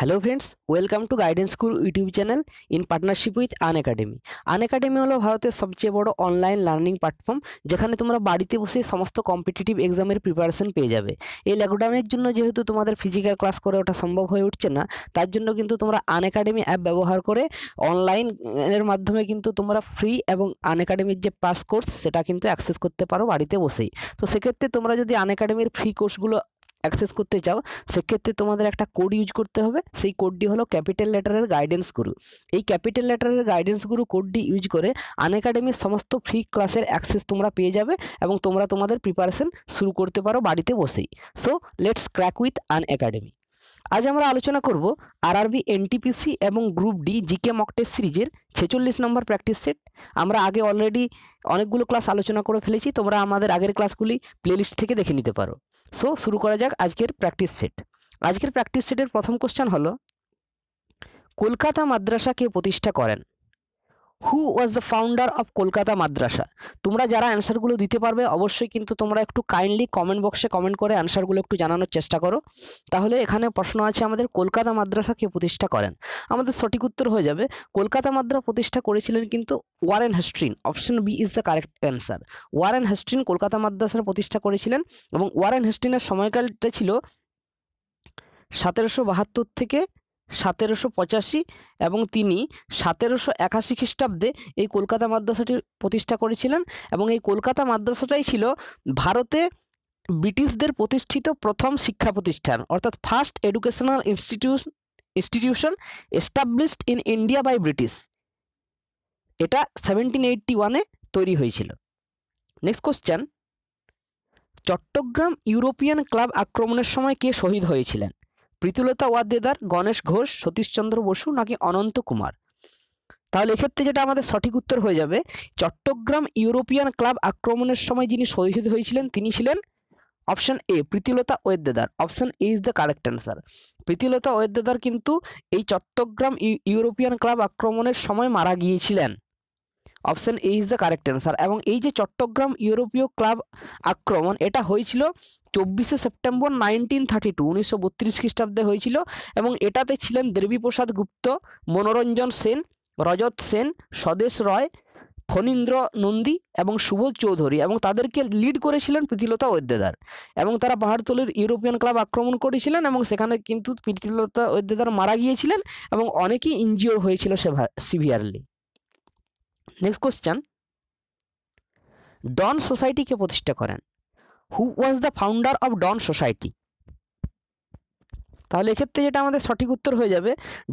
Hello friends, welcome to guidance school YouTube channel in partnership with Unacademy. Unacademy হলো ভারতের সবচেয়ে বড় অনলাইন লার্নিং প্ল্যাটফর্ম, যেখানে তোমরা বাড়িতে বসে সমস্ত কম্পিটিটিভ এক্সামের প্রিপারেশন পেয়ে যাবে। এই লকডাউনের জন্য যেহেতু তোমাদের ফিজিক্যাল ক্লাস করে ওটা সম্ভব হয়ে উঠছে না, তার জন্য কিন্তু তোমরা আনএকাডেমি অ্যাপ ব্যবহার করে অনলাইন এর মাধ্যমে কিন্তু তোমরা ফ্রি এবং আনএকাডেমির যে পাস কোর্স সেটা কিন্তু অ্যাক্সেস করতে পারো বাড়িতে বসেই। তো সেক্ষেত্রে তোমরা যদি আনএকাডেমির ফ্রি কোর্সগুলো অ্যাক্সেস করতে চাও, সেক্ষেত্রে তোমাদের একটা কোড ইউজ করতে হবে। সেই কোডটি হলো ক্যাপিটাল লেটারের গাইডেন্স গুরু। এই ক্যাপিটাল লেটারের গাইডেন্স গুরু কোডটি ইউজ করে আনএকাডেমির সমস্ত ফ্রি ক্লাসের অ্যাক্সেস তোমরা পেয়ে যাবে এবং তোমরা তোমাদের প্রিপারেশন শুরু করতে পারো বাড়িতে বসেই। So let's crack with Unacademy. আজ আমরা আলোচনা করব আরআরবি, এনটিপিসি এবং group D GK mock test সিরিজের 46 নম্বর প্র্যাকটিস সেট। আমরা আগে অলরেডি অনেকগুলো ক্লাস আলোচনা করে ফেলেছি, তোমরা আমাদের আগের ক্লাসগুলি প্লেলিস্ট থেকে দেখে নিতে পারো। সো শুরু করা যাক আজকের প্র্যাকটিস সেট। আজকের প্র্যাকটিস সেটের প্রথম কোশ্চেন হলো, কলকাতা মাদ্রাসা কে প্রতিষ্ঠা করেন? Who was the founder of Kolkata Madrasa? তোমরা যারা অ্যান্সারগুলো দিতে পারবে অবশ্যই কিন্তু তোমরা একটু কাইন্ডলি কমেন্ট বক্সে কমেন্ট করে অ্যান্সারগুলো একটু জানানোর চেষ্টা করো। তাহলে এখানে প্রশ্ন আছে আমাদের, কলকাতা মাদ্রাসা কে প্রতিষ্ঠা করেন? আমাদের সঠিক উত্তর হয়ে যাবে কলকাতা মাদ্রাসা প্রতিষ্ঠা করেছিলেন কিন্তু Warren Hasting. Option B is the correct answer. Warren Hasting Kolkata মাদ্রাসার প্রতিষ্ঠা করেছিলেন এবং ওয়ারেন হেস্টিংয়ের সময়কালটা ছিল 1772 থেকে 1785 এবং তিনি 1781 খ্রিস্টাব্দে এই কলকাতা মাদ্রাসাটি প্রতিষ্ঠা করেছিলেন। এবং এই কলকাতা মাদ্রাসাটাই ছিল ভারতে ব্রিটিশদের প্রতিষ্ঠিত প্রথম শিক্ষা প্রতিষ্ঠান, অর্থাৎ first educational institution established in India by British. এটা 1781-এ তৈরি হয়েছিল। Next question, Chattogram European club আক্রমণের সময় কে শহীদ হয়েছিলেন? প্রীতিলতা ওয়াদ্দেদার, গণেশ ঘোষ, সতীশচন্দ্র বসু নাকি অনন্ত কুমার? তাহলে এক্ষেত্রে যেটা আমাদের সঠিক উত্তর হয়ে যাবে, চট্টগ্রাম ইউরোপিয়ান ক্লাব আক্রমণের সময় যিনি শহীদ হয়েছিলেন তিনি ছিলেন option A Pritilata Waddedar. Option A is the correct answer. Pritilata Waddedar কিন্তু এই চট্টগ্রাম ইউরোপিয়ান ক্লাব আক্রমণের সময় মারা গিয়েছিলেন। Option A is the correct answer. এবং এই যে চট্টগ্রাম ইউরোপীয় ক্লাব আক্রমণ, এটা হয়েছিল 24শে সেপ্টেম্বর 1932 খ্রিস্টাব্দে হয়েছিল এবং এটাতে ছিলেন দেবীপ্রসাদ গুপ্ত, মনোরঞ্জন সেন, রজত সেন, স্বদেশ রয়, ফণীন্দ্র নন্দী এবং সুবোধ চৌধুরী, এবং তাদেরকে লিড করেছিলেন প্রীতিলতা ওয়াদ্দেদার। এবং তারা পাহাড়তলির ইউরোপিয়ান ক্লাব আক্রমণ করেছিলেন এবং সেখানে কিন্তু প্রীতিলতা ওয়াদ্দেদার মারা গিয়েছিলেন এবং অনেকেই ইনজিওর হয়েছিল severely. Next question, Dawn Society কে প্রতিষ্ঠা করেন? Who was the founder of Dawn Society? তাহলে এক্ষেত্রে যেটা আমাদের সঠিক উত্তর হয়ে যাবে,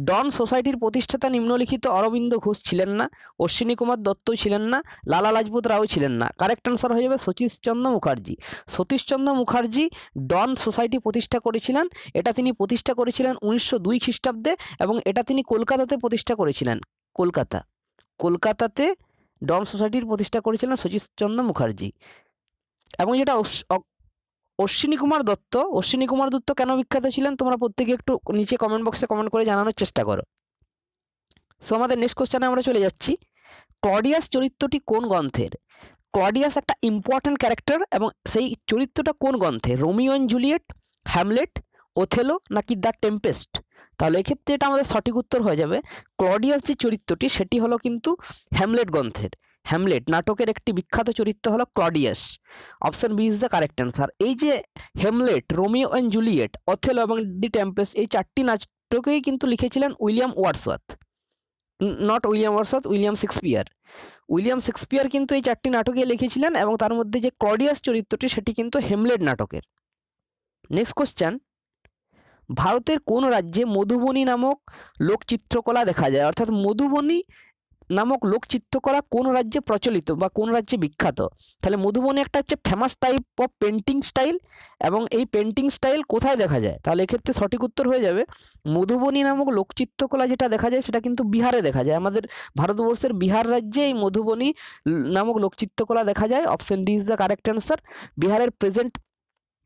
ডন সোসাইটির প্রতিষ্ঠাতা নিম্নলিখিত অরবিন্দ ঘোষ ছিলেন না, অশ্বিনী কুমার দত্তও ছিলেন না, লালা লাজপত রাও ছিলেন না। কারেক্ট অ্যান্সার হয়ে যাবে সতীশচন্দ্র মুখার্জি। সতীশচন্দ্র মুখার্জি ডন সোসাইটি প্রতিষ্ঠা করেছিলেন। এটা তিনি প্রতিষ্ঠা করেছিলেন 1902 খ্রিস্টাব্দে এবং এটা তিনি কলকাতাতে প্রতিষ্ঠা করেছিলেন। কলকাতাতে ডন সোসাইটির প্রতিষ্ঠা করেছিলেন সতীশচন্দ্র মুখার্জি। এবং যেটা অশ্বিনী কুমার দত্ত কেন বিখ্যাত ছিলেন তোমরা প্রত্যেকে একটু নিচে কমেন্ট বক্সে কমেন্ট করে জানানোর চেষ্টা করো। সো আমাদের নেক্সট কোশ্চেনে আমরা চলে যাচ্ছি, ক্লডিয়াস চরিত্রটি কোন গ্রন্থের? ক্লডিয়াস একটা ইম্পর্ট্যান্ট ক্যারেক্টার এবং সেই চরিত্রটা কোন গ্রন্থে? Romeo and Juliet, Hamlet, Othello নাকি দ্য টেম্পেস্ট? তাহলে এক্ষেত্রে এটা আমাদের সঠিক উত্তর হয়ে যাবে, ক্লডিয়াস যে চরিত্রটি সেটি হলো কিন্তু হ্যামলেট গ্রন্থের। হ্যামলেট নাটকের একটি বিখ্যাত চরিত্র হলো Claudius. Option B is the correct answer. এই যে Hamlet, Romeo and Juliet, Othello এবং দি টেম্পেস্ট, এই চারটি নাটকেই কিন্তু লিখেছিলেন William Wordsworth. Not William Wordsworth, William Shakespeare. William Shakespeare কিন্তু এই চারটি নাটকে লিখেছিলেন এবং তার মধ্যে যে ক্লডিয়াস চরিত্রটি সেটি কিন্তু হ্যামলেট নাটকের। নেক্সট কোশ্চেন, ভারতের কোন রাজ্যে মধুবনী নামক লোকচিত্রকলা দেখা যায়? অর্থাৎ মধুবনী নামক লোকচিত্রকলা কোন রাজ্যে প্রচলিত বা কোন রাজ্যে বিখ্যাত? তাহলে মধুবনী একটা হচ্ছে famous type of painting style এবং এই পেন্টিং স্টাইল কোথায় দেখা যায়? তাহলে এক্ষেত্রে সঠিক উত্তর হয়ে যাবে, মধুবনী নামক লোকচিত্রকলা যেটা দেখা যায় সেটা কিন্তু বিহারে দেখা যায়। আমাদের ভারতবর্ষের বিহার রাজ্যে এই মধুবনী নামক লোকচিত্রকলা দেখা যায়। Option D is the correct answer. বিহারের প্রেজেন্ট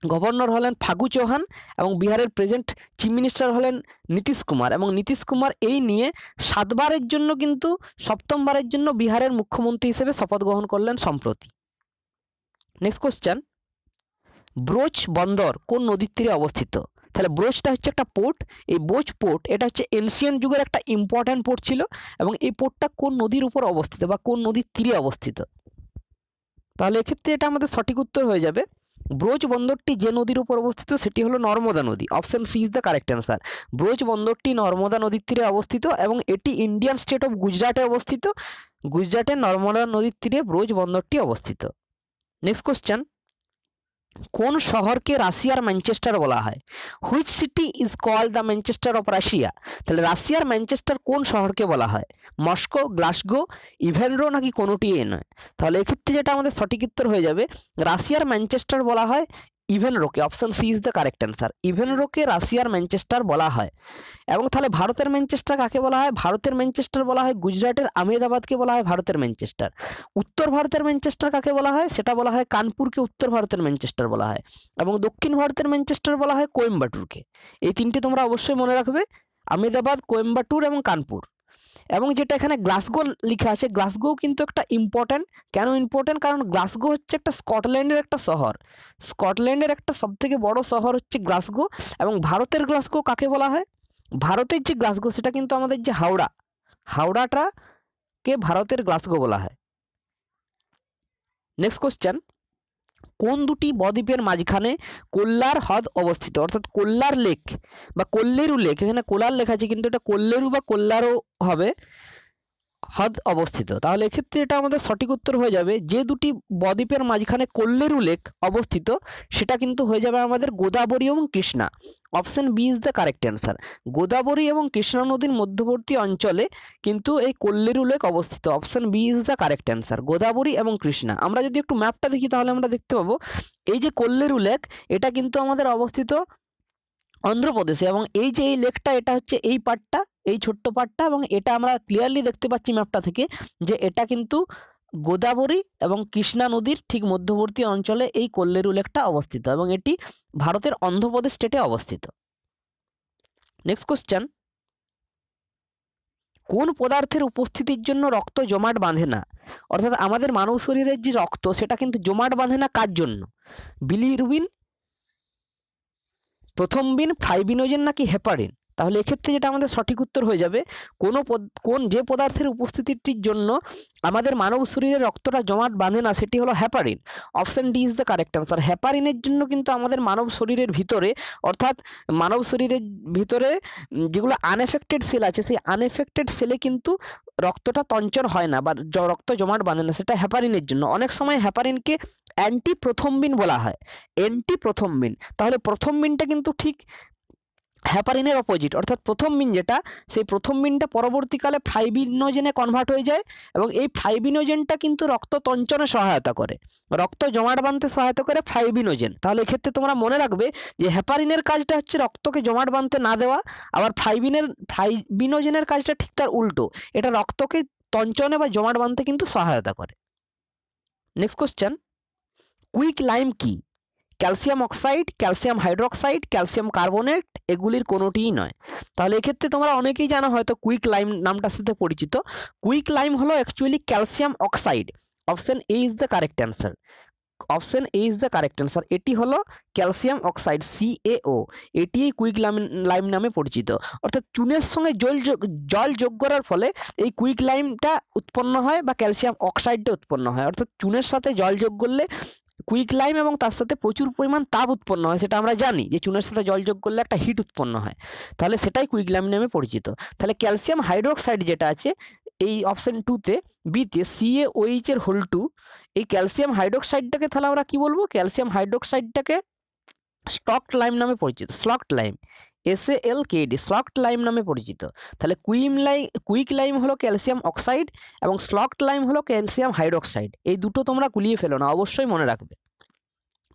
গভর্নর হলেন ফাগু চৌহান এবং বিহারের প্রেজেন্ট চিফ মিনিস্টার হলেন নীতিশ কুমার, এবং নীতিশ কুমার এই নিয়ে 7বারের জন্য কিন্তু 7মবারের জন্য বিহারের মুখ্যমন্ত্রী হিসেবে শপথ গ্রহণ করলেন সম্প্রতি। নেক্সট কোশ্চেন, ব্রোচ বন্দর কোন নদীর তীরে অবস্থিত? তাহলে ব্রোচটা হচ্ছে একটা পোর্ট। এই বোচ পোর্ট এটা হচ্ছে এনশিয়েন্ট যুগের একটা ইম্পর্ট্যান্ট পোর্ট ছিল, এবং এই পোর্টটা কোন নদীর উপর অবস্থিত বা কোন নদীর তীরে অবস্থিত? তাহলে এক্ষেত্রে এটা আমাদের সঠিক উত্তর হয়ে যাবে, ব্রোচ বন্দরটি যে নদীর উপর অবস্থিত সেটি হলো নর্মদা নদী। Option C is the correct answer. Broach বন্দরটি নর্মদা নদীর তীরে অবস্থিত এবং এটি ইন্ডিয়ান স্টেট অফ গুজরাটে অবস্থিত। গুজরাটের নর্মদা নদীর তীরে ব্রোচ বন্দরটি অবস্থিত। নেক্সট কোশ্চেন, কোন শহরকে রাশিয়ার ম্যানচেস্টার বলা হয়? Which city is called the Manchester of Russia? তাহলে রাশিয়ার ম্যানচেস্টার কোন শহরকে বলা হয়? মস্কো, গ্লাসগো, ইভেনরো নাকি কোনোটি এ নয়? তাহলে এক্ষেত্রে যেটা আমাদের সঠিক উত্তর হয়ে যাবে, রাশিয়ার ম্যানচেস্টার বলা হয় ইভেনরোকে। Option C is the correct answer. ইভেনরোকে রাশিয়ার ম্যানচেস্টার বলা হয়। এবং তাহলে ভারতের ম্যানচেস্টার কাকে বলা হয়? ভারতের ম্যানচেস্টার বলা হয় গুজরাটের আহমেদাবাদকে বলা হয় ভারতের ম্যানচেস্টার। উত্তর ভারতের ম্যানচেস্টার কাকে বলা হয়? সেটা বলা হয় কানপুরকে উত্তর ভারতের ম্যানচেস্টার বলা হয়। এবং দক্ষিণ ভারতের ম্যানচেস্টার বলা হয় কোয়েম্বাটুরকে। এই তিনটে তোমরা অবশ্যই মনে রাখবে, আহমেদাবাদ, কোয়েম্বাটুর এবং কানপুর। এবং যেটা এখানে গ্লাসগো লেখা আছে, গ্লাসগো কিন্তু একটা ইম্পর্ট্যান্ট। কেন ইম্পর্ট্যান্ট? কারণ গ্লাসগো হচ্ছে একটা স্কটল্যান্ডের একটা শহর। স্কটল্যান্ডের একটা সবথেকে বড় শহর হচ্ছে গ্লাসগো। এবং ভারতের গ্লাসগো কাকে বলা হয়? ভারতের যে গ্লাসগো সেটা কিন্তু আমাদের যে হাওড়াটাকে ভারতের গ্লাসগো বলা হয়। নেক্সট কোশ্চেন, কোন দুটি বদ্বীপের মাঝখানে কোল্লার হ্রদ অবস্থিত? অর্থাৎ কোল্লার লেক বা কোল্লেরু লেক, এখানে কোলার লেখা আছে কিন্তু এটা কোল্লেরু বা কোল্লারও হবে, হ্রদ অবস্থিত। তাহলে এক্ষেত্রে এটা আমাদের সঠিক উত্তর হয়ে যাবে, যে দুটি বদ্বীপের মাঝখানে কোল্লেরু লেক অবস্থিত সেটা কিন্তু হয়ে যাবে আমাদের গোদাবরী এবং Krishna. Option B is the correct answer. Godavari এবং কৃষ্ণা নদীর মধ্যবর্তী অঞ্চলে কিন্তু এই কোল্লেরু লেক অবস্থিত। Option B is the correct answer, Godavari এবং কৃষ্ণা। আমরা যদি একটু ম্যাপটা দেখি তাহলে আমরা দেখতে পাবো এই যে কোল্লেরু লেক এটা কিন্তু আমাদের অবস্থিত অন্ধ্রপ্রদেশে, এবং এই যে এই লেকটা এটা হচ্ছে এই পার্টটা, এই ছোট্ট পার্টটা, এবং এটা আমরা ক্লিয়ারলি দেখতে পাচ্ছি ম্যাপটা থেকে যে এটা কিন্তু গোদাবরী এবং কৃষ্ণা নদীর ঠিক মধ্যবর্তী অঞ্চলে এই কোল্লেরু লেকটা অবস্থিত, এবং এটি ভারতের অন্ধ্রপ্রদেশ স্টেটে অবস্থিত। নেক্সট কোশ্চেন, কোন পদার্থের উপস্থিতির জন্য রক্ত জমাট বাঁধে না? অর্থাৎ আমাদের মানব শরীরের যে রক্ত সেটা কিন্তু জমাট বাঁধে না কার জন্য? বিলিরুবিন, প্রথম বিন, ফাইব্রিনোজেন নাকি হেপারিন? তাহলে এক্ষেত্রে যেটা আমাদের সঠিক উত্তর হয়ে যাবে, যে পদার্থের উপস্থিতির জন্য আমাদের মানব শরীরে রক্তটা জমাট বাঁধে না সেটি হলো heparin. Option D is the correct answer. হেপারিনের জন্য কিন্তু আমাদের মানব শরীরের ভিতরে, অর্থাৎ মানব শরীরের ভিতরে যেগুলো আনএফেক্টেড সেল আছে সেই আনএফেক্টেড সেলে কিন্তু রক্তটা তঞ্চন হয় না বা রক্ত জমাট বাঁধে না, সেটা হেপারিনের জন্য। অনেক সময় হেপারিনকে অ্যান্টি প্রথমবিন বলা হয়, অ্যান্টি প্রথমবিন। তাহলে প্রথম বিনটা কিন্তু ঠিক হেপারিনের অপোজিট, অর্থাৎ প্রথম বিন যেটা, সেই প্রথম বিনটা পরবর্তীকালে ফাইব্রিনোজেনে কনভার্ট হয়ে যায়, এবং এই ফাইব্রিনোজেনটা কিন্তু রক্ত তঞ্চনে সহায়তা করে, রক্ত জমাট বাঁধতে সহায়তা করে ফাইব্রিনোজেন। তাহলে এক্ষেত্রে তোমরা মনে রাখবে যে হেপারিনের কাজটা হচ্ছে রক্তকে জমাট বাঁধতে না দেওয়া, আবার ফাইব্রিনোজেনের কাজটা ঠিক তার উল্টো, এটা রক্তকে তঞ্চনে বা জমাট বাঁধতে কিন্তু সহায়তা করে। নেক্সট কোশ্চেন, কুইক লাইম কি? Calcium oxide, calcium hydroxide, calcium carbonate, এগুলির কোনোটিই নয়। তাহলে এক্ষেত্রে তোমরা অনেকেই জানো হয়তো কুইক লাইম নামটার সাথে পরিচিত। কুইক লাইম হলো actually calcium oxide. Option A is the correct answer. Option A is the correct answer. এটি হলো ক্যালসিয়াম অক্সাইড, CaO। এটি কুইক লাইম নামে পরিচিত। অর্থাৎ চুনের সঙ্গে জল যোগ করার ফলে এই কুইক লাইমটা উৎপন্ন হয় বা ক্যালসিয়াম অক্সাইডটা উৎপন্ন হয়। অর্থাৎ চুনের সাথে জল যোগ করলে কুইক লাইম এবং তার সাথে প্রচুর পরিমাণ তাপ উৎপন্ন হয়, সেটা আমরা জানি যে চুনের সাথে জল যোগ করলে একটা হিট উৎপন্ন হয়, তাহলে সেটাই কুইক লাইম নামে পরিচিত। তাহলে ক্যালসিয়াম হাইড্রোক্সাইড যেটা আছে এই অপশন বিতে CaOH এর হোল 2, এই ক্যালসিয়াম হাইড্রোক্সাইডটাকে তাহলে আমরা কি বলবো? ক্যালসিয়াম হাইড্রোক্সাইডটাকে স্লকড লাইম নামে পরিচিত, স্লকড লাইম, SALKD, স্লকড লাইম নামে পরিচিত। তাহলে কুইক লাইম হলো ক্যালসিয়াম অক্সাইড এবং স্লকড লাইম হলো ক্যালসিয়াম হাইড্রোক্সাইড। এই দুটো তোমরা গুলিয়ে ফেলো না, অবশ্যই মনে রাখবে।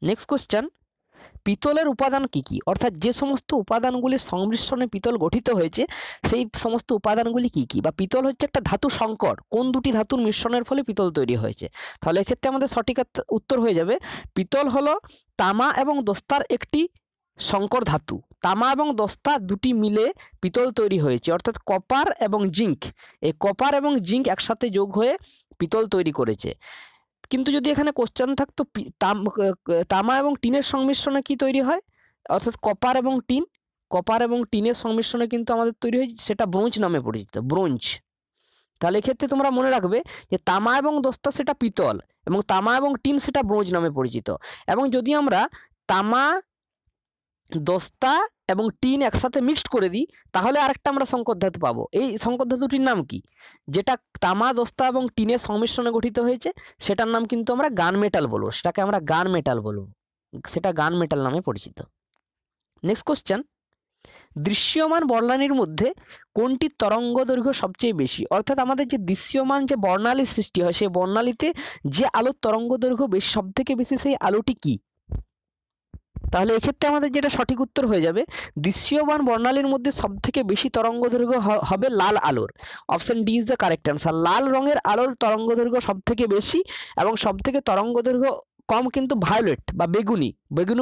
নেক্সট কোশ্চেন, পিতলের উপাদান কি কি? অর্থাৎ যে সমস্ত উপাদানগুলির সংমিশ্রণে পিতল গঠিত হয়েছে সেই সমস্ত উপাদানগুলি কি কি? বা পিতল হচ্ছে একটা ধাতু সংকর, কোন দুটি ধাতুর মিশ্রণের ফলে পিতল তৈরি হয়েছে? তাহলে এক্ষেত্রে আমাদের সঠিক উত্তর হয়ে যাবে, পিতল হলো তামা এবং দস্তার একটি সংকর ধাতু। তামা এবং দস্তা দুটি মিলে পিতল তৈরি হয়েছে, অর্থাৎ কপার এবং জিঙ্ক, এই কপার এবং জিঙ্ক একসাথে যোগ হয়ে পিতল তৈরি করেছে। কিন্তু যদি এখানে কোশ্চেন থাকতো তামা এবং টিনের সংমিশ্রণে কি তৈরি হয়, অর্থাৎ কপার এবং টিন, কপার এবং টিনের সংমিশ্রণে কিন্তু আমাদের তৈরি হয়েছে, সেটা ব্রোঞ্জ নামে পরিচিত, ব্রোঞ্জ। তাহলে এক্ষেত্রে তোমরা মনে রাখবে যে তামা এবং দস্তা সেটা পিতল, এবং তামা এবং টিন সেটা ব্রোঞ্জ নামে পরিচিত। এবং যদি আমরা তামা, দস্তা এবং টিন একসাথে মিক্সড করে দিই, তাহলে আরেকটা আমরা সংকর ধাতু পাবো। এই সংকর ধাতুটির নাম কি? যেটা তামা, দস্তা এবং টিনের সংমিশ্রণে গঠিত হয়েছে, সেটার নাম কিন্তু আমরা গান মেটাল বলবো, সেটাকে আমরা গান মেটাল বলবো, সেটা গান মেটাল নামে পরিচিত। নেক্সট কোশ্চেন, দৃশ্যমান বর্ণালীর মধ্যে কোনটির তরঙ্গ দৈর্ঘ্য সবচেয়ে বেশি? অর্থাৎ আমাদের যে দৃশ্যমান যে বর্ণালীর সৃষ্টি হয়, সেই বর্ণালীতে যে আলোর তরঙ্গ দৈর্ঘ্য বেশি, সব থেকে বেশি, সেই আলোটি কি? তাহলে এক্ষেত্রে আমাদের যেটা সঠিক উত্তর হয়ে যাবে, দৃশ্যমান বর্ণালীর মধ্যে সব থেকে বেশি তরঙ্গ দৈর্ঘ্য হবে লাল আলোর। Option D is the correct answer. লাল রঙের আলোর তরঙ্গ দৈর্ঘ্য সব থেকে বেশি, এবং সব থেকে তরঙ্গ দৈর্ঘ্য কম কিন্তু ভায়োলেট বা বেগুনি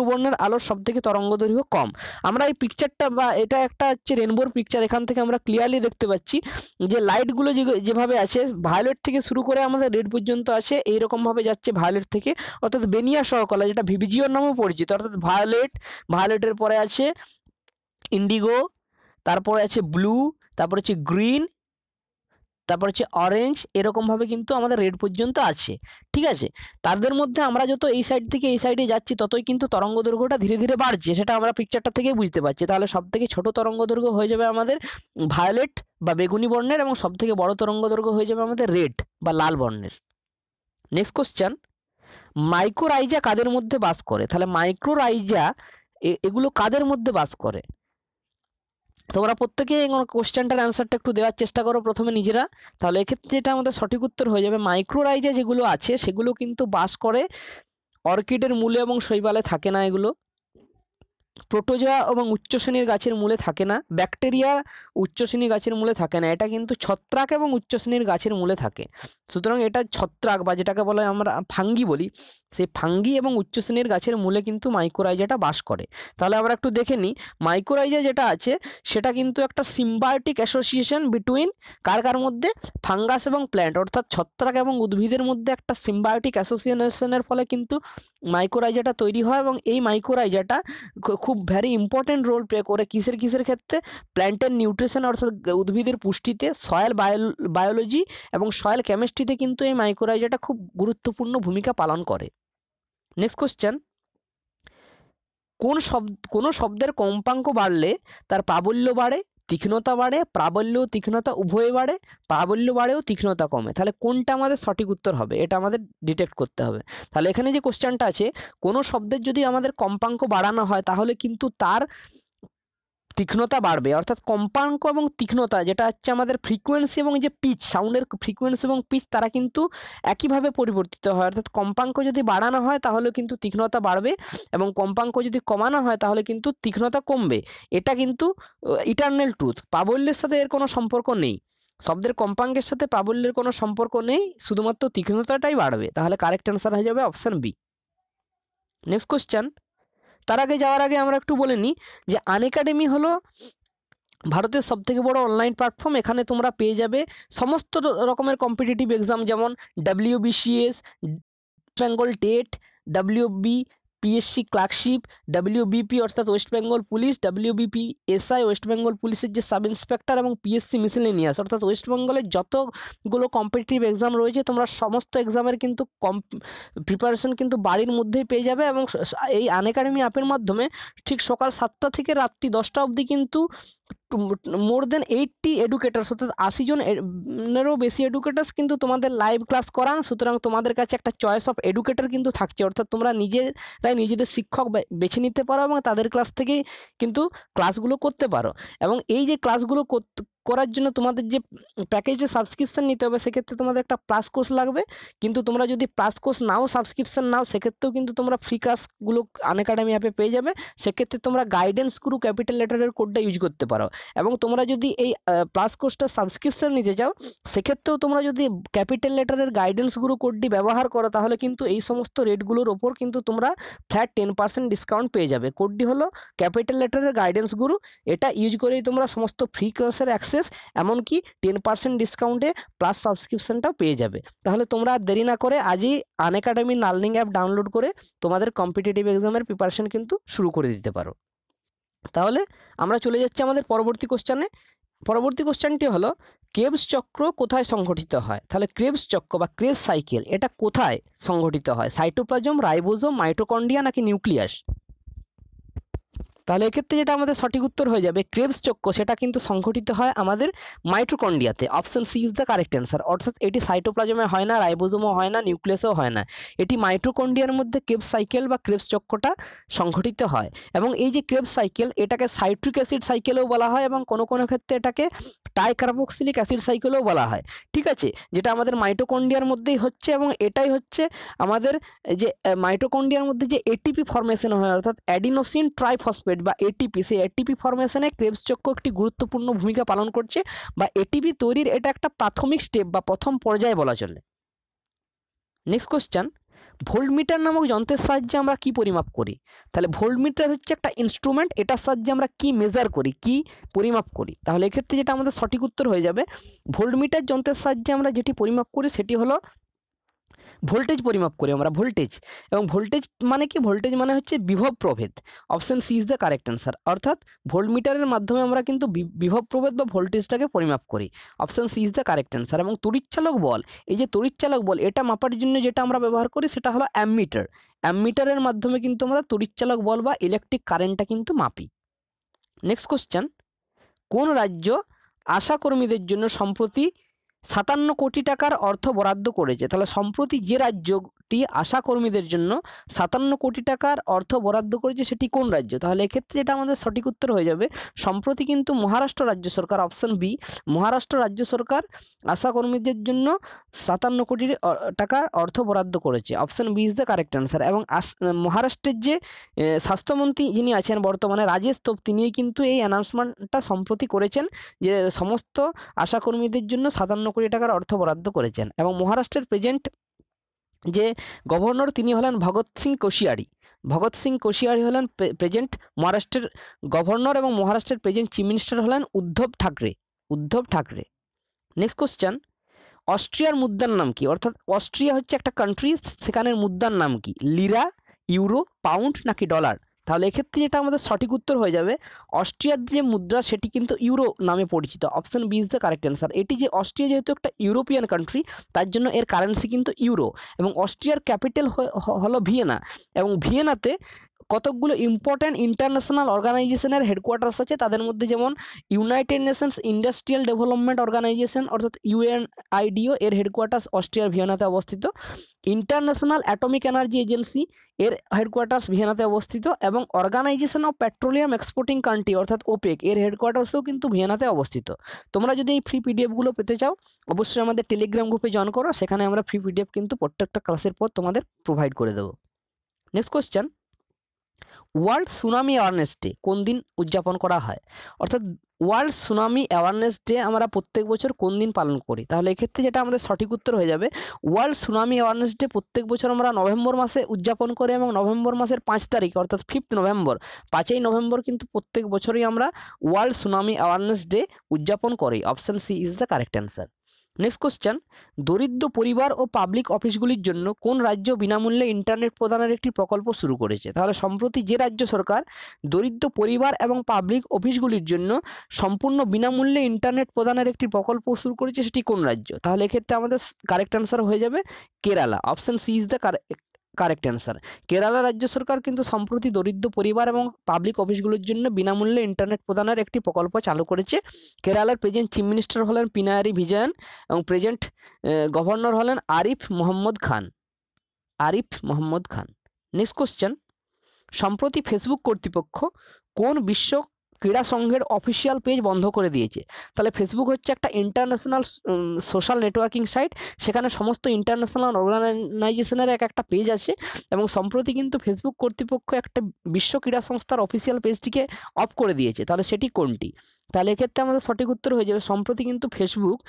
বর্ণের আলোর সব থেকে তরঙ্গ দৈর্ঘ্য কম। আমরা এই পিকচারটা, বা এটা একটা হচ্ছে রেনবোর পিকচার, এখান থেকে আমরা ক্লিয়ারলি দেখতে পাচ্ছি যে লাইটগুলো যেভাবে আছে, ভায়োলেট থেকে শুরু করে আমাদের রেড পর্যন্ত আছে, এইরকমভাবে যাচ্ছে ভায়োলেট থেকে, অর্থাৎ বেনিয়া সহকলা, যেটা ভিভিজিওর নামেও পরিচিত, অর্থাৎ ভায়োলেটের পরে আছে ইন্ডিগো, তারপরে আছে ব্লু, তারপর হচ্ছে গ্রিন, তারপর হচ্ছে অরেঞ্জ, এরকমভাবে কিন্তু আমাদের রেড পর্যন্ত আছে। ঠিক আছে, তাদের মধ্যে আমরা যত এই সাইড থেকে এই সাইডে যাচ্ছি, ততই কিন্তু তরঙ্গ দৈর্ঘ্যটা ধীরে ধীরে বাড়ছে, সেটা আমরা পিকচারটা থেকেই বুঝতে পারছি। তাহলে সব থেকে ছোট তরঙ্গ দৈর্ঘ্য হয়ে যাবে আমাদের ভায়োলেট বা বেগুনি বর্ণের, এবং সব থেকে বড় তরঙ্গ দৈর্ঘ্য হয়ে যাবে আমাদের রেড বা লাল বর্ণের। নেক্সট কোশ্চেন, মাইক্রোরাইজা কাদের মধ্যে বাস করে? তাহলে মাইক্রোরাইজা এগুলো কাদের মধ্যে বাস করে? তোমরা প্রত্যেকে কোশ্চেনটার অ্যান্সারটা একটু দেওয়ার চেষ্টা করো প্রথমে নিজেরা। তাহলে এক্ষেত্রে যেটা আমাদের সঠিক উত্তর হয়ে যাবে, মাইক্রোরাইজা যেগুলো আছে সেগুলো কিন্তু বাস করে অর্কিডের মূলে এবং শৈবালে থাকে না, এগুলো প্রোটোজোয়া এবং উচ্চ শ্রেণীর গাছের মূলে থাকে না, ব্যাকটেরিয়া উচ্চ শ্রেণীর গাছের মূলে থাকে না, এটা কিন্তু ছত্রাক এবং উচ্চ শ্রেণীর গাছের মূলে থাকে। সুতরাং এটা ছত্রাক, বা যেটাকে বলে আমরা ফাঙ্গি বলি, সেই ফাঙ্গি এবং উচ্চ শ্রেণীর গাছের মূলে কিন্তু মাইক্রোরাইজাটা বাস করে। তাহলে আমরা একটু দেখে নিই, মাইক্রোরাইজা যেটা আছে সেটা কিন্তু একটা সিম্বায়োটিক অ্যাসোসিয়েশন বিটুইন কার মধ্যে, ফাঙ্গাস এবং প্ল্যান্ট, অর্থাৎ ছত্রাক এবং উদ্ভিদের মধ্যে একটা সিম্বায়োটিক অ্যাসোসিয়েশনের ফলে কিন্তু মাইক্রোরাইজাটা তৈরি হয়। এবং এই মাইক্রোরাইজাটা খুব ভ্যারি ইম্পর্টেন্ট রোল প্লে করে কিসের ক্ষেত্রে, প্ল্যান্টের নিউট্রিশন অর্থাৎ উদ্ভিদের পুষ্টিতে, সয়েল বায়োলজি এবং সয়েল কেমিস্ট্রিতে কিন্তু এই মাইক্রোরাইজাটা খুব গুরুত্বপূর্ণ ভূমিকা পালন করে। নেক্সট কোশ্চেন, কোনো শব্দের কম্পাঙ্ক বাড়লে তার প্রাবল্য বাড়ে, তীক্ষ্ণতা বাড়ে, প্রাবল্য ও তীক্ষ্ণতা উভয় বাড়ে, প্রাবল্য বাড়েও তীক্ষ্ণতা কমে। তাহলে কোনটা আমাদের সঠিক উত্তর হবে, এটা আমাদের ডিটেক্ট করতে হবে। তাহলে এখানে যে কোশ্চেনটা আছে, কোনো শব্দের যদি আমাদের কম্পাঙ্ক বাড়ানো হয়, তাহলে কিন্তু তার তীক্ষ্ণতা বাড়বে, অর্থাৎ কম্পাঙ্ক এবং তীক্ষ্ণতা যেটা হচ্ছে আমাদের ফ্রিকোয়েন্সি এবং যে পিচ, সাউন্ডের ফ্রিকোয়েন্সি এবং পিচ, তারা কিন্তু একইভাবে পরিবর্তিত হয়। অর্থাৎ কম্পাঙ্ক যদি বাড়ানো হয় তাহলে কিন্তু তীক্ষ্ণতা বাড়বে, এবং কম্পাঙ্ক যদি কমানো হয় তাহলে কিন্তু তীক্ষ্ণতা কমবে। এটা কিন্তু ইটারনাল ট্রুথ, প্রাবল্যের সাথে এর কোনো সম্পর্ক নেই, শব্দের কম্পাঙ্কের সাথে প্রাবল্যের কোনো সম্পর্ক নেই, শুধুমাত্র তীক্ষ্ণতাটাই বাড়বে। তাহলে কারেক্ট অ্যান্সার হয়ে যাবে অপশান বি। নেক্সট কোশ্চেন, তার আগে যাওয়ার আগে আমরা একটু বলে নিই যে আনএকাডেমি হলো ভারতের সবথেকে বড় অনলাইন প্ল্যাটফর্ম। এখানে তোমরা পেয়ে যাবে সমস্ত রকমের কম্পিটিটিভ এক্সাম, যেমন WBCS, Bengal TET, WBPSC clerkship, WBP অর্থাৎ West Bengal police, WBPSI West Bengal পুলিশের যে সাব ইন্সপেক্টর, এবং PSC মিসেলেনিয়াস অর্থাৎ ওয়েস্ট বেঙ্গলের যতগুলো কম্পিটিটিভ এক্সাম রয়েছে, তোমরা সমস্ত এক্সামের কিন্তু প্রিপারেশন কিন্তু বাড়ির মধ্যেই পেয়ে যাবে। এবং এই আনএকাডেমি অ্যাপের মাধ্যমে ঠিক সকাল 7টা থেকে রাত্রি 10টা অবধি কিন্তু মোর দেন 80 এডুকেটার্স, অর্থাৎ 80 জনেরও বেশি এডুকেটার্স কিন্তু তোমাদের লাইভ ক্লাস করান। সুতরাং তোমাদের কাছে একটা চয়েস অফ এডুকেটর কিন্তু থাকছে, অর্থাৎ তোমরা নিজেদের শিক্ষক বেছে নিতে পারো এবং তাদের ক্লাস থেকেই কিন্তু ক্লাসগুলো করতে পারো। এবং এই যে ক্লাসগুলো করার জন্য তোমাদের যে প্যাকেজে সাবস্ক্রিপশান নিতে হবে, সেক্ষেত্রে তোমাদের একটা প্লাস কোর্স লাগবে। কিন্তু তোমরা যদি প্লাস কোর্স নাও, সাবস্ক্রিপশান নাও, সেক্ষেত্রেও কিন্তু তোমরা ফ্রি ক্লাসগুলো আনএকাডেমি অ্যাপে পেয়ে যাবে। সেক্ষেত্রে তোমরা গাইডেন্স গুরু ক্যাপিটাল লেটারের কোডটা ইউজ করতে পারো। এবং তোমরা যদি এই প্লাস কোর্সটা সাবস্ক্রিপশান নিতে চাও, সেক্ষেত্রেও তোমরা যদি ক্যাপিটাল লেটারের গাইডেন্স গুরু কোডটি ব্যবহার করো, তাহলে কিন্তু এই সমস্ত রেটগুলোর ওপর কিন্তু তোমরা ফ্ল্যাট 10% ডিসকাউন্ট পেয়ে যাবে। কোডটি হলো ক্যাপিটাল লেটারের গাইডেন্স গুরু। এটা ইউজ করেই তোমরা সমস্ত ফ্রি ক্লাসের অ্যাক্সেস, এমনকি 10% ডিসকাউন্টে প্লাস সাবস্ক্রিপশনটাও পেয়ে যাবে। তাহলে তোমরা দেরি না করে আজই আনএকাডেমি লার্নিং অ্যাপ ডাউনলোড করে তোমাদের কম্পিটিটিভ এক্সামের প্রিপারেশন কিন্তু শুরু করে দিতে পারো। তাহলে আমরা চলে যাচ্ছি আমাদের পরবর্তী কোশ্চেনে। পরবর্তী কোশ্চেনটি হলো ক্রেবস চক্র কোথায় সংঘটিত হয়? তাহলে ক্রেবস চক্র বা ক্রেবস সাইকেল এটা কোথায় সংঘটিত হয়? সাইটোপ্লাজম, রাইবোজোম, মাইটোকন্ড্রিয়া নাকি নিউক্লিয়াস? তাহলে এক্ষেত্রে যেটা আমাদের সঠিক উত্তর হয়ে যাবে ক্রেবস চক্র, সেটা কিন্তু সংঘটিত হয় আমাদের মাইটোকন্ড্রিয়াতে। Option C is the correct answer. অর্থাৎ এটি সাইটোপ্লাজমে হয় না, রাইবোজোমও হয় না, নিউক্লিয়াসেও হয় না, এটি মাইটোকন্ড্রিয়ার মধ্যে ক্রেবস সাইকেল বা ক্রেবস চক্রটা সংঘটিত হয়। এবং এই যে ক্রেবস সাইকেল এটাকে সাইট্রিক অ্যাসিড সাইকেলও বলা হয় এবং কোনো কোনো ক্ষেত্রে এটাকে টাইকার্বক্সিলিক অ্যাসিড সাইকেলও বলা হয়। ঠিক আছে, যেটা আমাদের মাইটোকন্ড্রিয়ার মধ্যেই হচ্ছে এবং এটাই হচ্ছে আমাদের যে মাইটোকন্ড্রিয়ার মধ্যে যে এটিপি ফর্মেশন হয় অর্থাৎ অ্যাডিনোসিন ট্রাইফসফেট বা এটিপি, সেই এটিপি ফর্মেশনে ক্রেবস চক্র একটি গুরুত্বপূর্ণ ভূমিকা পালন করছে বা এটিপি তৈরির এটা একটা প্রাথমিক স্টেপ বা প্রথম পর্যায়ে বলা চলে। নেক্সট কোশ্চেন, ভোল্টমিটার নামক যন্ত্রের সাহায্যে আমরা কি পরিমাপ করি? তাহলে ভোল্টমিটার হচ্ছে একটা ইনস্ট্রুমেন্ট, এটার সাহায্যে আমরা কি মেজার করি, কি পরিমাপ করি? তাহলে এক্ষেত্রে যেটা আমাদের সঠিক উত্তর হয়ে যাবে ভোল্টমিটার যন্ত্রের সাহায্যে আমরা যেটি পরিমাপ করি সেটি হলো ভোল্টেজ পরিমাপ করি আমরা, ভোল্টেজ। এবং ভোল্টেজ মানে কি? ভোল্টেজ মানে হচ্ছে বিভব প্রভেদ। Option C is the correct answer. অর্থাৎ ভোল্টমিটারের মাধ্যমে আমরা কিন্তু বিভব প্রভেদ বা ভোল্টেজটাকে পরিমাপ করি। Option C is the correct answer. এবং তড়িৎচালক বল, এই যে তড়িৎচালক বল এটা মাপার জন্য যেটা আমরা ব্যবহার করি সেটা হলো অ্যামমিটার। অ্যামমিটারের মাধ্যমে কিন্তু আমরা তড়িৎচালক বল বা ইলেকট্রিক কারেন্টটা কিন্তু মাপি। নেক্সট কোশ্চেন, কোন রাজ্য আশাকর্মীদের জন্য সম্প্রতি 57 কোটি টাকার অর্থ বরাদ্দ করেছে? তাহলে সম্প্রতি যে রাজ্যটি আশাকর্মীদের জন্য 57 কোটি টাকার অর্থ বরাদ্দ করেছে সেটি কোন রাজ্য? তাহলে এক্ষেত্রে যেটা আমাদের সঠিক উত্তর হয়ে যাবে সম্প্রতি কিন্তু মহারাষ্ট্র রাজ্য সরকার, অপশন বি, মহারাষ্ট্র রাজ্য সরকার আশাকর্মীদের জন্য 57 কোটি টাকার অর্থ বরাদ্দ করেছে। Option B is the correct answer. এবং মহারাষ্ট্রের যে স্বাস্থ্যমন্ত্রী যিনি আছেন বর্তমানে, রাজেশ তোপ, তিনিই কিন্তু এই অ্যানাউন্সমেন্টটা সম্প্রতি করেছেন যে সমস্ত আশাকর্মীদের জন্য 57 কোটি টাকার অর্থ বরাদ্দ করেছেন। এবং মহারাষ্ট্রের প্রেজেন্ট যে গভর্নর তিনি হলেন ভগৎ সিং কোশিয়ারি। ভগৎ সিং কোশিয়ারি হলেন প্রেজেন্ট মহারাষ্ট্রের গভর্নর এবং মহারাষ্ট্রের প্রেজেন্ট চিফ মিনিস্টার হলেন উদ্ধব ঠাকরে। উদ্ধব ঠাকরে। নেক্সট কোশ্চেন, অস্ট্রিয়ার মুদ্রার নাম কি? অর্থাৎ অস্ট্রিয়া হচ্ছে একটা কান্ট্রি, সেখানের মুদ্রার নাম কি? লিরা, ইউরো, পাউন্ড নাকি ডলার? তাহলে এক্ষেত্রে যেটা আমাদের সঠিক উত্তর হয়ে যাবে অস্ট্রিয়ার যে মুদ্রা সেটি কিন্তু ইউরো নামে পরিচিত। Option B is the correct answer. এটি যে অস্ট্রিয়া যেহেতু একটা ইউরোপিয়ান কান্ট্রি তার জন্য এর কারেন্সি কিন্তু ইউরো। এবং অস্ট্রিয়ার ক্যাপিটাল হলো ভিয়েনা। এবং ভিয়েনাতে কতকগুলো ইম্পর্ট্যান্ট ইন্টারন্যাশনাল অর্গানাইজেশনের হেডকোয়ার্টার্স আছে, তাদের মধ্যে যেমন United Nations Industrial Development Organization অর্থাৎ ইউএনআইডিও, এর হেডকোয়ার্টার্স অস্ট্রিয়ার ভিয়েনাতে অবস্থিত। ইন্টারন্যাশনাল অ্যাটমিক এনার্জি এজেন্সি, এর হেডকোয়ার্টার্স ভিয়েনাতে অবস্থিত। এবং Organization of Petroleum Exporting Country অর্থাৎ ওপেক, এর হেডকোয়ার্টার্সও কিন্তু ভিয়েনাতে অবস্থিত। তোমরা যদি এই ফ্রি পিডিএফগুলো পেতে চাও অবশ্যই আমাদের টেলিগ্রাম গ্রুপে জয়েন করো, সেখানে আমরা ফ্রি পিডিএফ কিন্তু প্রত্যেকটা ক্লাসের পর তোমাদের প্রোভাইড করে দেবো। Next question, world tsunami awareness day কোন দিন উদযাপন করা হয়? অর্থাৎ ওয়ার্ল্ড সুনামি অ্যাওয়ারনেস ডে আমরা প্রত্যেক বছর কোন দিন পালন করি? তাহলে এক্ষেত্রে যেটা আমাদের সঠিক উত্তর হয়ে যাবে ওয়ার্ল্ড সুনামি অ্যাওয়ারনেস ডে প্রত্যেক বছর আমরা নভেম্বর মাসে উদযাপন করি। এবং নভেম্বর মাসের 5 তারিখ অর্থাৎ 5 নভেম্বর, 5ই নভেম্বর কিন্তু প্রত্যেক বছরই আমরা ওয়ার্ল্ড সুনামি অ্যাওয়ারনেস ডে উদযাপন করি। Option C is the correct answer. Next question, দরিদ্র পরিবার ও পাবলিক অফিসগুলির জন্য কোন রাজ্য বিনামূল্যে ইন্টারনেট প্রদানের একটি প্রকল্প শুরু করেছে? তাহলে সম্প্রতি যে রাজ্য সরকার দরিদ্র পরিবার এবং পাবলিক অফিসগুলির জন্য সম্পূর্ণ বিনামূল্যে ইন্টারনেট প্রদানের একটি প্রকল্প শুরু করেছে সেটি কোন রাজ্য? তাহলে এক্ষেত্রে আমাদের কারেক্ট অ্যান্সার হয়ে যাবে Kerala. Option C is the correct answer. Kerala রাজ্য সরকার কিন্তু সম্প্রতি দরিদ্র পরিবার এবং পাবলিক অফিসগুলোর জন্য বিনামূল্যে ইন্টারনেট প্রদানের একটি প্রকল্প চালু করেছে। কেরালার প্রেজেন্ট চিফ মিনিস্টার হলেন পিনারাই বিজয়ন এবং প্রেজেন্ট গভর্নর হলেন আরিফ মোহাম্মদ খান। আরিফ মোহাম্মদ খান। নেক্সট কোশ্চেন, সম্প্রতি ফেসবুক কর্তৃপক্ষ কোন বিশ্ব ক্রীড়া সংঘের অফিসিয়াল পেজ বন্ধ করে দিয়েছে? তাহলে ফেসবুক হচ্ছে একটা ইন্টারন্যাশনাল সোশ্যাল নেটওয়ার্কিং সাইট, সেখানে সমস্ত ইন্টারন্যাশনাল অর্গানাইজেশনের একটা পেজ আছে। এবং সম্প্রতি কিন্তু ফেসবুক কর্তৃপক্ষ একটা বিশ্ব ক্রীড়া সংস্থার অফিসিয়াল পেজটিকে অফ করে দিয়েছে। তাহলে সেটি কোনটি? তাহলে এক্ষেত্রে আমাদের সঠিক উত্তর হয়ে যাবে সম্প্রতি কিন্তু ফেসবুক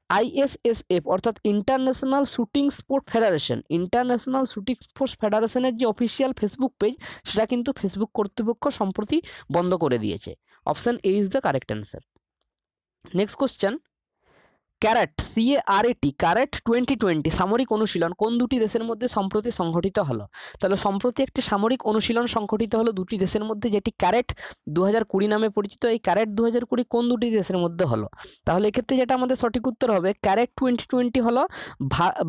আইএসএসএফ অর্থাৎ international shooting sport federation, international shooting sports ফেডারেশনের যে অফিসিয়াল ফেসবুক পেজ সেটা কিন্তু ফেসবুক কর্তৃপক্ষ সম্প্রতি বন্ধ করে দিয়েছে। Option A is the correct answer. Next question, carat CARAT carat 2020 সামরিক অনুশীলন কোন দুটি দেশের মধ্যে সম্প্রতি সংঘটিত হলো? তাহলে সম্প্রতি একটি সামরিক অনুশীলন সংঘটিত হলো দুটি দেশের মধ্যে, যেটি ক্যারেট 2020 নামে পরিচিত। এই ক্যারেট 2020 কোন দুটি দেশের মধ্যে হলো? তাহলে এক্ষেত্রে যেটা আমাদের সঠিক উত্তর হবে ক্যারেট 2020 হলো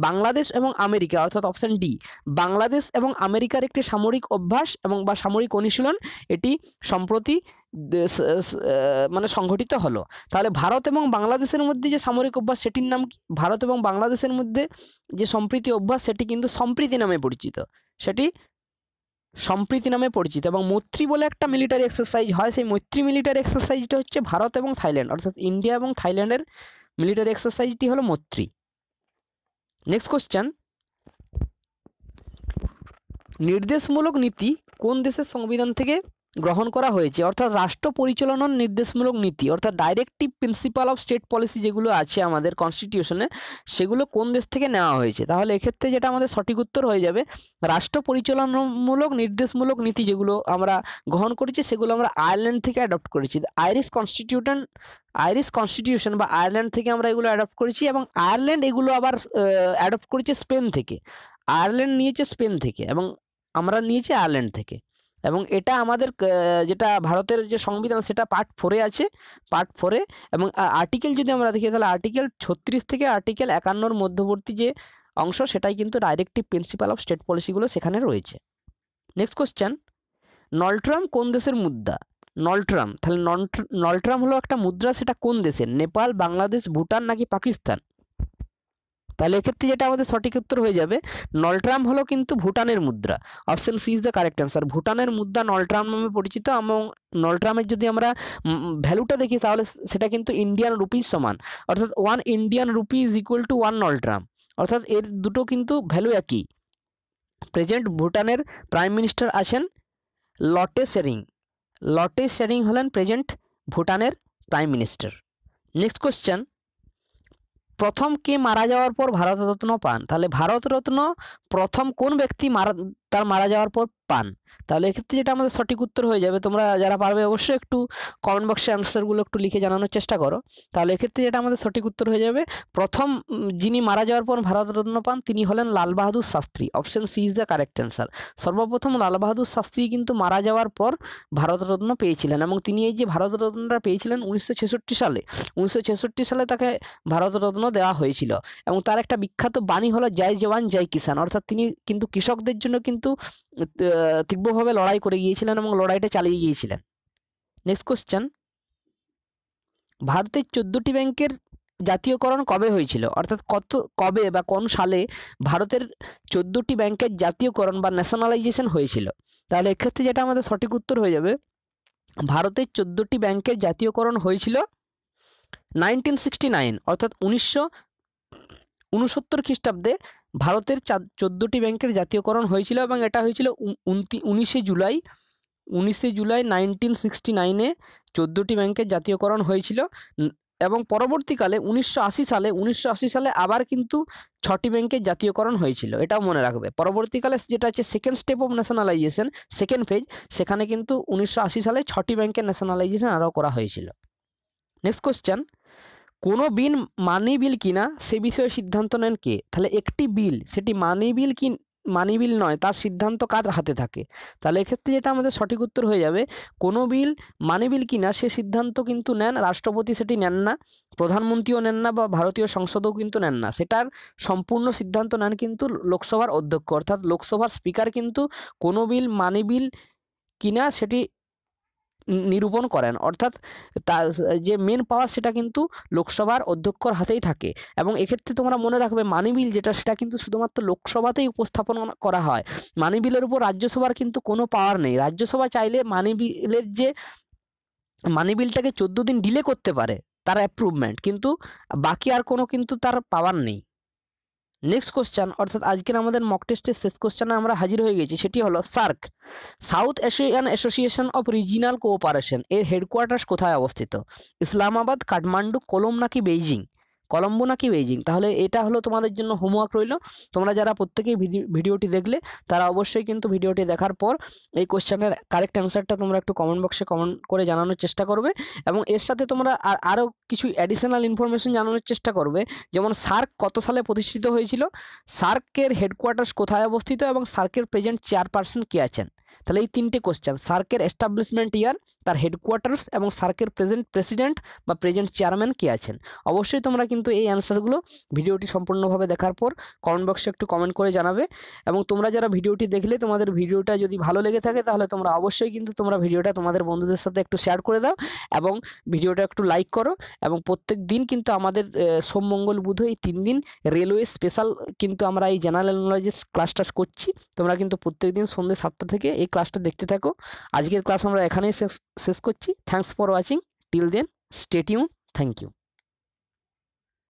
বাংলাদেশ এবং আমেরিকা, অর্থাৎ অপশন ডি, বাংলাদেশ এবং আমেরিকার একটি সামরিক অভ্যাস এবং বা সামরিক অনুশীলন, এটি সম্প্রতি মানে সংঘটিত হলো। তাহলে ভারত এবং বাংলাদেশের মধ্যে যে সামরিক অভ্যাস সেটির নাম কি? ভারত এবং বাংলাদেশের মধ্যে যে সম্প্রীতি অভ্যাস সেটি কিন্তু সম্প্রীতি নামে পরিচিত, সেটি সম্প্রীতি নামে পরিচিত। এবং মৈত্রী বলে একটা মিলিটারি এক্সারসাইজ হয়, সেই মৈত্রী মিলিটারি এক্সারসাইজটা হচ্ছে ভারত এবং থাইল্যান্ড, অর্থাৎ ইন্ডিয়া এবং থাইল্যান্ডের মিলিটারি এক্সারসাইজটি হলো মৈত্রী। নেক্সট কোশ্চেন, নির্দেশমূলক নীতি কোন দেশের সংবিধান থেকে গ্রহণ করা হয়েছে? অর্থাৎ রাষ্ট্র পরিচালনার নির্দেশমূলক নীতি অর্থাৎ directive principle of state policy যেগুলো আছে আমাদের কনস্টিটিউশনে, সেগুলো কোন দেশ থেকে নেওয়া হয়েছে? তাহলে এক্ষেত্রে যেটা আমাদের সঠিক উত্তর হয়ে যাবে রাষ্ট্র পরিচালনামূলক নির্দেশমূলক নীতি যেগুলো আমরা গ্রহণ করেছি সেগুলো আমরা আয়ারল্যান্ড থেকে অ্যাডপ্ট করেছি। আইরিশ কনস্টিটিউশন বা আয়ারল্যান্ড থেকে আমরা এগুলো অ্যাডপ্ট করেছি, এবং আয়ারল্যান্ড এগুলো আবার অ্যাডপ্ট করেছে স্পেন থেকে। আয়ারল্যান্ড নিয়েছে স্পেন থেকে এবং আমরা নিয়েছি আয়ারল্যান্ড থেকে। এবং এটা আমাদের যেটা ভারতের যে সংবিধান সেটা পার্ট 4-এ আছে, পার্ট 4-এ। এবং আর্টিকেল যদি আমরা দেখি তাহলে আর্টিকেল 36 থেকে আর্টিকেল 51-র মধ্যবর্তী যে অংশ সেটাই কিন্তু ডাইরেক্টিভ প্রিন্সিপাল অফ স্টেট পলিসিগুলো সেখানে রয়েছে। নেক্সট কোশ্চেন, নলট্রাম কোন দেশের মুদ্রা? নলট্রাম, তাহলে নলট্রাম হলো একটা মুদ্রা, সেটা কোন দেশের? নেপাল, বাংলাদেশ, ভুটান নাকি পাকিস্তান? তাহলে এক্ষেত্রে যেটা আমাদের সঠিক উত্তর হয়ে যাবে নলট্রাম হলো কিন্তু ভুটানের মুদ্রা। Option C is the correct answer. ভুটানের মুদ্রা নলট্রাম নামে পরিচিত, এবং নলট্রামের যদি আমরা ভ্যালুটা দেখি তাহলে সেটা কিন্তু ইন্ডিয়ান রুপির সমান, অর্থাৎ 1 Indian rupee is equal to 1 নলট্রাম, অর্থাৎ এর দুটো কিন্তু ভ্যালু একই। প্রেজেন্ট ভুটানের প্রাইম মিনিস্টার আছেন লটে সেরিং হলেন প্রেজেন্ট ভুটানের প্রাইম মিনিস্টার। নেক্সট কোশ্চেন, প্রথম কে মারা যাওয়ার পর ভারতরত্ন পান? তাহলে ভারতরত্ন প্রথম কোন ব্যক্তি তার মারা যাওয়ার পর পান? তাহলে এক্ষেত্রে যেটা আমাদের সঠিক উত্তর হয়ে যাবে, তোমরা যারা পারবে অবশ্যই একটু কমেন্ট বক্সে অ্যান্সারগুলো একটু লিখে জানানোর চেষ্টা করো। তাহলে এক্ষেত্রে যেটা আমাদের সঠিক উত্তর হয়ে যাবে প্রথম যিনি মারা যাওয়ার পর ভারতরত্ন পান তিনি হলেন Lal Bahadur Shastri. Option C is the correct answer. সর্বপ্রথম লাল বাহাদুর শাস্ত্রী কিন্তু মারা যাওয়ার পর ভারতরত্ন পেয়েছিলেন, এবং তিনি এই যে ভারতরত্নটা পেয়েছিলেন 1966 সালে। 1966 সালে তাকে ভারতরত্ন দেওয়া হয়েছিল, এবং তার একটা বিখ্যাত বাণী হলো জয় জওয়ান জয় কিষান, অর্থাৎ তিনি কিন্তু কৃষকদের জন্য কিন্তু তীব্রভাবে লড়াই করে গিয়েছিলেন এবং লড়াইটা চালিয়ে গিয়েছিলেন। নেক্সট কোশ্চেন, ভারতের 14টি ব্যাংকের জাতীয়করণ কবে হয়েছিল? অর্থাৎ কবে বা কোন সালে ভারতের 14টি ব্যাংকের জাতীয়করণ বা ন্যাশনালাইজেশন হয়েছিল? তাহলে এক্ষেত্রে যেটা আমাদের সঠিক উত্তর হয়ে যাবে ভারতের 14টি ব্যাংকের জাতীয়করণ হয়েছিল 1969, অর্থাৎ 1969 খ্রিস্টাব্দে ভারতের 14টি ব্যাংকের জাতীয়করণ হয়েছিল, এবং এটা হয়েছিল 19শে জুলাই 1969-এ 14টি ব্যাংকের জাতীয়করণ হয়েছিল। এবং পরবর্তীকালে 1980 সালে আবার কিন্তু 6টি ব্যাংকের জাতীয়করণ হয়েছিল, এটাও মনে রাখবে। পরবর্তীকালে যেটা আছে second step of nationalisation, second phase, সেখানে কিন্তু 1980 সালে 6টি ব্যাংকের ন্যাশনালাইজেশন আরও করা হয়েছিল। নেক্সট কোশ্চেন, কোনো বিল মানি বিল কিনা সে বিষয়ে সিদ্ধান্ত নেন কে? তাহলে একটি বিল সেটি মানি বিল কি মানি বিল নয় তার সিদ্ধান্ত কার হাতে থাকে? তাহলে এক্ষেত্রে যেটা আমাদের সঠিক উত্তর হয়ে যাবে কোনো বিল মানি বিল কিনা সে সিদ্ধান্ত কিন্তু নেন রাষ্ট্রপতি, সেটি নেন না, প্রধানমন্ত্রীও নেন না, বা ভারতীয় সংসদও কিন্তু নেন না। সেটার সম্পূর্ণ সিদ্ধান্ত নেন কিন্তু লোকসভার অধ্যক্ষ, অর্থাৎ লোকসভার স্পিকার কিন্তু কোনো বিল মানি বিল কিনা সেটি নিরূপণ করেন, অর্থাৎ তার যে মেন পাওয়ার সেটা কিন্তু লোকসভার অধ্যক্ষর হাতেই থাকে। এবং এক্ষেত্রে তোমরা মনে রাখবে মানি বিল যেটা সেটা কিন্তু শুধুমাত্র লোকসভাতেই উপস্থাপন করা হয়। মানি বিলের উপর রাজ্যসভার কিন্তু কোনো পাওয়ার নেই। রাজ্যসভা চাইলে মানি বিলটাকে 14 দিন ডিলে করতে পারে তার অ্যাপ্রুভমেন্ট, কিন্তু বাকি আর কোনো কিন্তু তার পাওয়ার নেই। নেক্সট কোশ্চেন, অর্থাৎ আজকের আমাদের মক টেস্টের শেষ কোশ্চেনে আমরা হাজির হয়ে গেছি, সেটি হলো SAARC, south Asian association of regional cooperation, এর হেডকোয়ার্টার্স কোথায় অবস্থিত? ইসলামাবাদ, কাঠমান্ডু, কোলম নাকি বেইজিং? কলম্বো নাকি বেইজিং? তাহলে এটা হলো তোমাদের জন্য হোমওয়ার্ক রইলো। তোমরা যারা প্রত্যেকেই ভিডিওটি দেখলে তারা অবশ্যই কিন্তু ভিডিওটি দেখার পর এই কোশ্চেনের কারেক্ট অ্যান্সারটা তোমরা একটু কমেন্ট বক্সে কমেন্ট করে জানানোর চেষ্টা করবে, এবং এর সাথে তোমরা আরও কিছু অ্যাডিশনাল ইনফরমেশন জানানোর চেষ্টা করবে, যেমন সার্ক কত সালে প্রতিষ্ঠিত হয়েছিল, সার্কের হেডকোয়ার্টার্স কোথায় অবস্থিত, এবং সার্কের প্রেজেন্ট চেয়ারপারসন কে আছেন। তাহলে এই তিনটে কোশ্চেন, সার্কের এস্টাবলিশমেন্ট ইয়ার, তার হেডকোয়ার্টার্স এবং সার্কের প্রেসিডেন্ট বা প্রেজেন্ট চেয়ারম্যান কে আছেন। অবশ্যই তোমরা কিন্তু এই অ্যান্সারগুলো ভিডিওটি সম্পূর্ণভাবে দেখার পর কমেন্ট বক্সে একটু কমেন্ট করে জানাবে। এবং তোমরা যারা ভিডিওটি দেখলে তোমাদের ভিডিওটা যদি ভালো লেগে থাকে তাহলে তোমরা অবশ্যই কিন্তু তোমরা ভিডিওটা তোমাদের বন্ধুদের সাথে একটু শেয়ার করে দাও, এবং ভিডিওটা একটু লাইক করো। এবং প্রত্যেক দিন কিন্তু আমাদের সোম মঙ্গল বুধ এই 3 দিন রেলওয়ে স্পেশাল কিন্তু আমরা এই জেনারেল নলেজের ক্লাসটা করছি। তোমরা কিন্তু প্রত্যেক দিন সন্ধ্যে 7টা থেকে এই ক্লাসটা দেখতে থাকো। আজকের ক্লাস আমরা এখানেই শেষ করছি। Thanks for watching, till then stay tune, thank you.